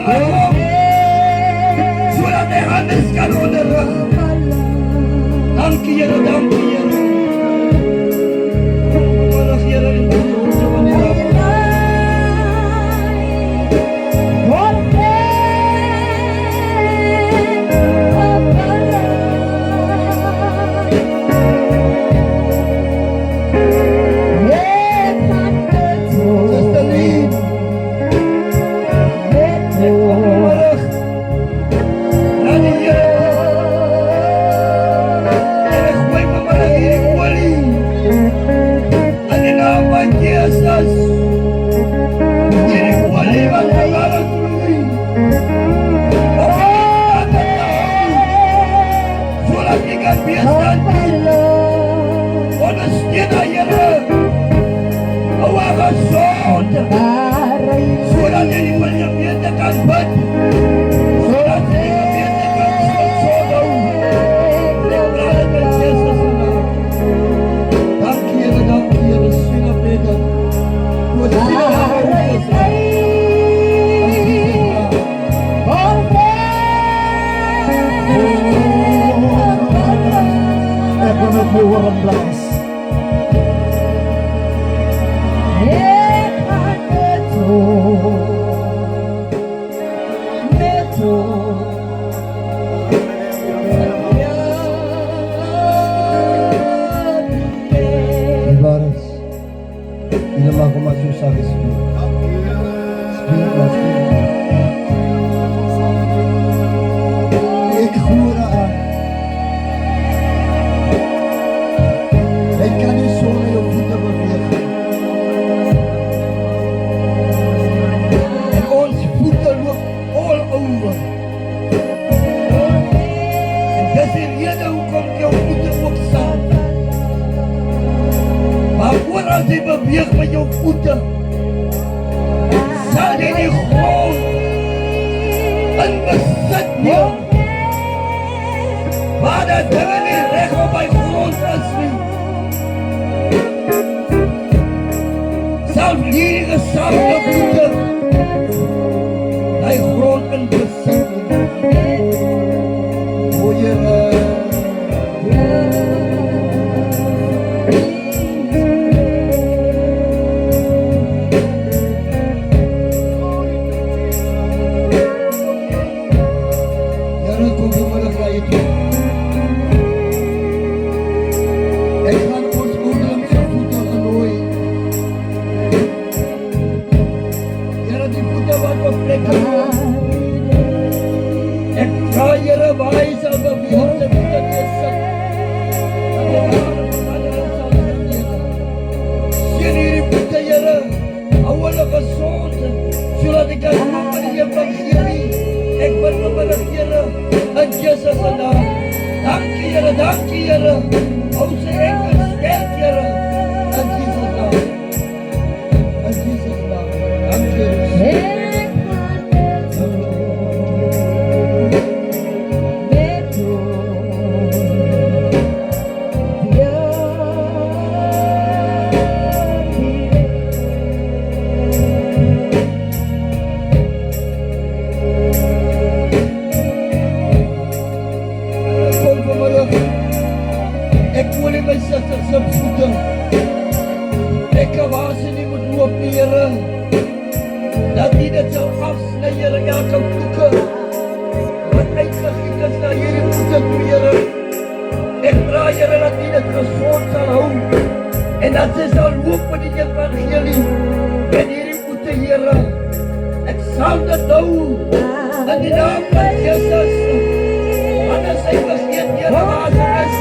makom sodat hy anders kan onderrig. Dankie Here, dankie Here. Vanmiddag Here in die ons van die dag. Surat yang dipernyatakan bad, surat yang dipernyatakan sodau, dan Yesus Allah. Dankie Here, sina beda. Ek wil net hoor en blaas. Ako magsusabi sa iyo. Ik hoor aan. Ik kan niet zo met je voeten bewegen. En onze voeten lopen all over. En dat is de reden hoekom jouw voeten ook staan. Maar vooral die beweegt met jouw voeten, zal je die grond in bezit nemen. Waar de dingen niet recht op mijn grond is nie. Zal die gesamelde voeten die grond in bezit nemen. O Here, dankie Here, hou sy enkel sterk Here, in Jesus naam, in Jesus naam, dankie Here. Ek wil nie my susters se voete. Ek waar sy nie moet loop nie, Here. Dat die dit sal afsny, Here, elke vloeke. Wat uitgegiet is na hierdie voete toe, Here. Ek vra, Here, dat die dit gesond sal hou. En dat sy sal loop met die evangelie. En hierdie voete, Here. Ek sal dit hou. In die naam van Jesus. Anders sy vergeet, Here, waar sy is.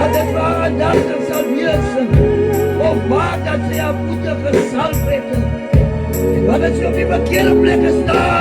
Dat het waar een dokter sal wees, of waar dat sy haar voete gesalf het, en wat as jy op die verkeerde plekke staan.